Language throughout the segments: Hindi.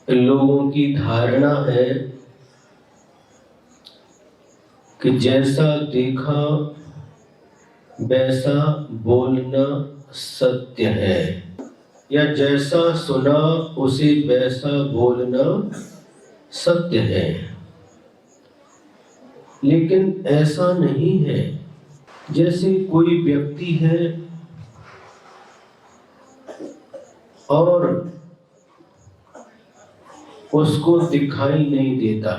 लोगों की धारणा है कि जैसा देखा वैसा बोलना सत्य है, या जैसा सुना उसे वैसा बोलना सत्य है। लेकिन ऐसा नहीं है। जैसे कोई व्यक्ति है और उसको दिखाई नहीं देता,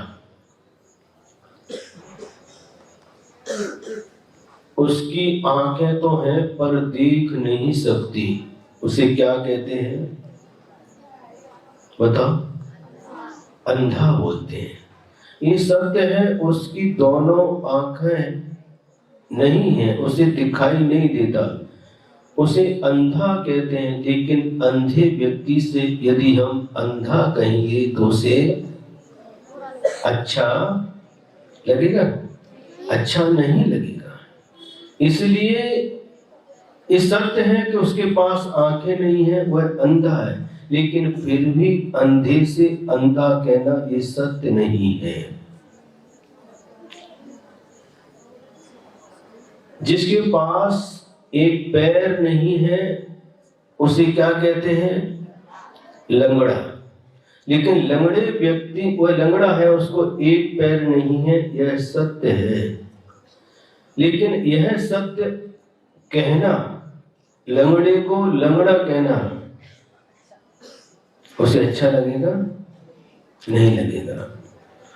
उसकी आंखें तो हैं पर देख नहीं सकती, उसे क्या कहते हैं बताओ? अंधा बोलते हैं। ये सत्य है, उसकी दोनों आंखें नहीं है, उसे दिखाई नहीं देता, उसे अंधा कहते हैं। लेकिन अंधे व्यक्ति से यदि हम अंधा कहेंगे तो उसे अच्छा लगेगा? अच्छा नहीं लगेगा। इसलिए ये सत्य है कि उसके पास आंखें नहीं है, वह अंधा है, लेकिन फिर भी अंधे से अंधा कहना ये सत्य नहीं है। जिसके पास एक पैर नहीं है उसे क्या कहते हैं? लंगड़ा। लेकिन लंगड़े व्यक्ति, वह लंगड़ा है, उसको एक पैर नहीं है, यह सत्य है। लेकिन यह सत्य कहना, लंगड़े को लंगड़ा कहना, उसे अच्छा लगेगा? नहीं लगेगा।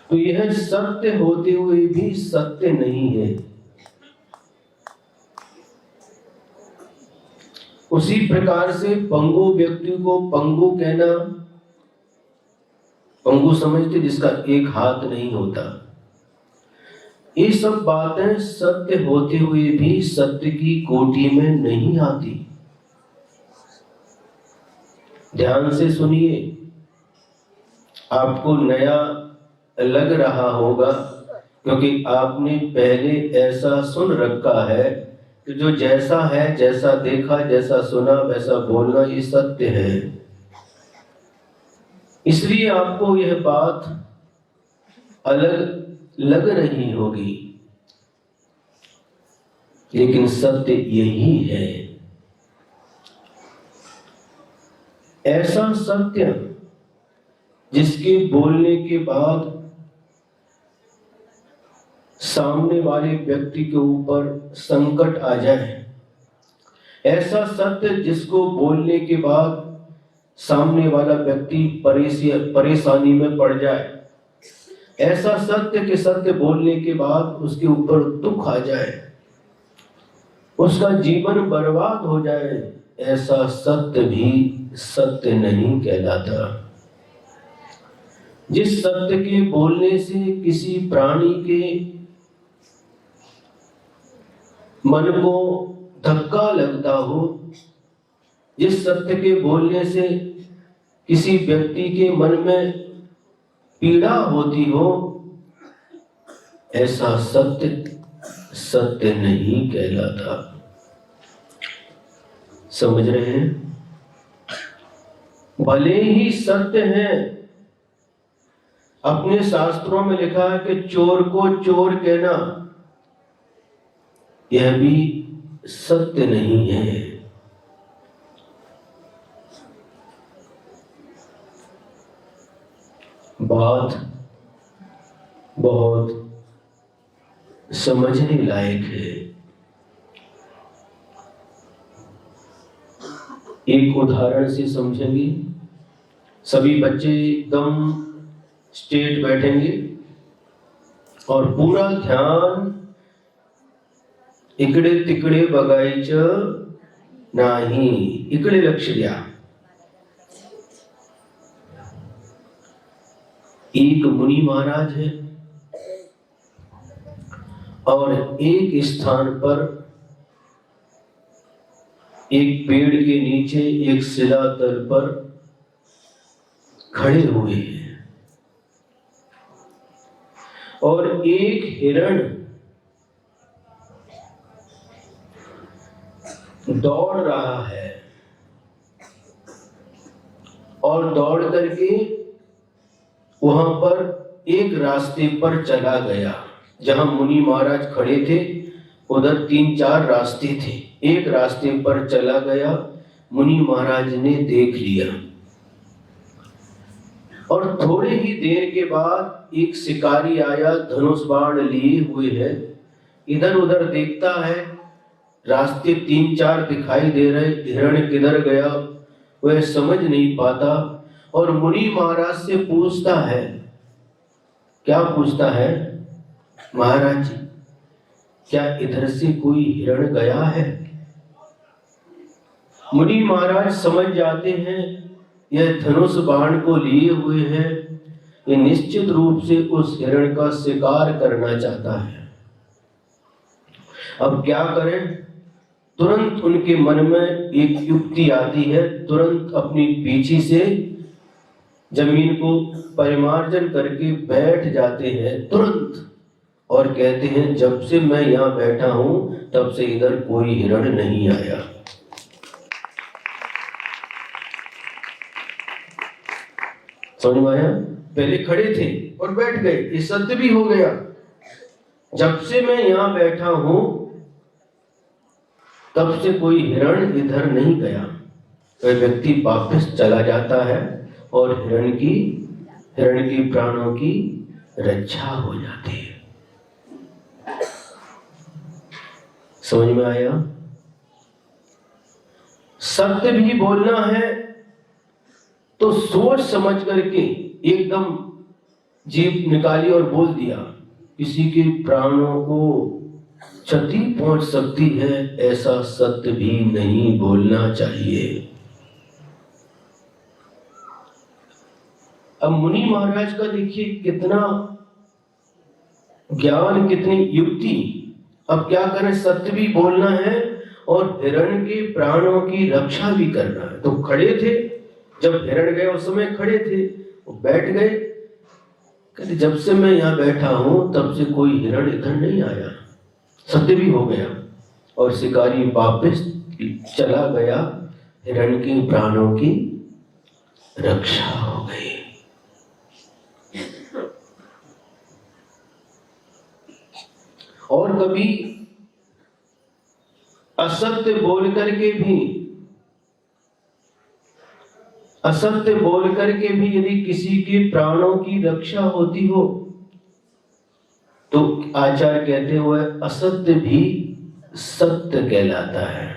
तो यह सत्य होते हुए भी सत्य नहीं है। उसी प्रकार से पंगु व्यक्ति को पंगु कहना, पंगु समझते जिसका एक हाथ नहीं होता, ये सब बातें सत्य होते हुए भी सत्य की कोटि में नहीं आती। ध्यान से सुनिए, आपको नया लग रहा होगा क्योंकि आपने पहले ऐसा सुन रखा है कि जो जैसा है, जैसा देखा, जैसा सुना वैसा बोलना ये सत्य है। इसलिए आपको यह बात अलग लग रही होगी, लेकिन सत्य यही है। ऐसा सत्य जिसके बोलने के बाद सामने वाले व्यक्ति के ऊपर संकट आ जाए, ऐसा सत्य जिसको बोलने के बाद सामने वाला व्यक्ति परेशानी में पड़ जाए, ऐसा सत्य के सत्य बोलने के बाद उसके ऊपर दुख आ जाए, उसका जीवन बर्बाद हो जाए, ऐसा सत्य भी सत्य नहीं कहलाता। जिस सत्य के बोलने से किसी प्राणी के मन को धक्का लगता हो, जिस सत्य के बोलने से किसी व्यक्ति के मन में पीड़ा होती हो, ऐसा सत्य सत्य नहीं कहलाता। समझ रहे हैं? भले ही सत्य है, अपने शास्त्रों में लिखा है कि चोर को चोर कहना, यह भी सत्य नहीं है। बात बहुत समझने लायक है। एक उदाहरण से समझेंगे। सभी बच्चे एकदम स्ट्रेट बैठेंगे और पूरा ध्यान इकडे तिकडे बघायचं नाही, इकडे लक्ष द्या। एक मुनि महाराज है और एक स्थान पर एक पेड़ के नीचे एक शिलातल पर खड़े हुए हैं और एक हिरण दौड़ रहा है और दौड़ करके वहां पर एक रास्ते पर चला गया। जहां मुनि महाराज खड़े थे उधर 3-4 रास्ते थे, एक रास्ते पर चला गया। मुनि महाराज ने देख लिया और थोड़े ही देर के बाद एक शिकारी आया, धनुष बाण लिए हुए है। इधर उधर देखता है, रास्ते 3-4 दिखाई दे रहे, हिरण किधर गया वह समझ नहीं पाता। और मुनि महाराज से पूछता है, क्या पूछता है? महाराज जी, क्या इधर से कोई हिरण गया है? मुनि महाराज समझ जाते हैं यह धनुष बाण को लिए हुए है, ये निश्चित रूप से उस हिरण का शिकार करना चाहता है। अब क्या करें? तुरंत उनके मन में एक युक्ति आती है, तुरंत अपनी पीछे से जमीन को परिमार्जन करके बैठ जाते हैं तुरंत, और कहते हैं जब से मैं यहाँ बैठा हूं तब से इधर कोई हिरण नहीं आया। समझ में आया? पहले खड़े थे और बैठ गए, ये सत्य भी हो गया। जब से मैं यहाँ बैठा हूं तब से कोई हिरण इधर नहीं गया। वह व्यक्ति वापस चला जाता है और हिरण की प्राणों की रक्षा हो जाती है। समझ में आया? सत्य भी बोलना है तो सोच समझ करके एकदम जीभ निकाली और बोल दिया। किसी के प्राणों को क्षति पहुंच सकती है, ऐसा सत्य भी नहीं बोलना चाहिए। अब मुनि महाराज का देखिए कितना ज्ञान, कितनी युक्ति। अब क्या करें? सत्य भी बोलना है और हिरण के प्राणों की रक्षा भी करना है। तो खड़े थे, जब हिरण गए उस समय खड़े थे, वो बैठ गए। कहते जब से मैं यहाँ बैठा हूं तब से कोई हिरण इधर नहीं आया। सत्य भी हो गया और शिकारी वापस चला गया, हिरण के प्राणों की रक्षा हो गई। और कभी असत्य बोल करके भी यदि किसी के प्राणों की रक्षा होती हो तो आचार्य कहते हुए असत्य भी सत्य कहलाता है।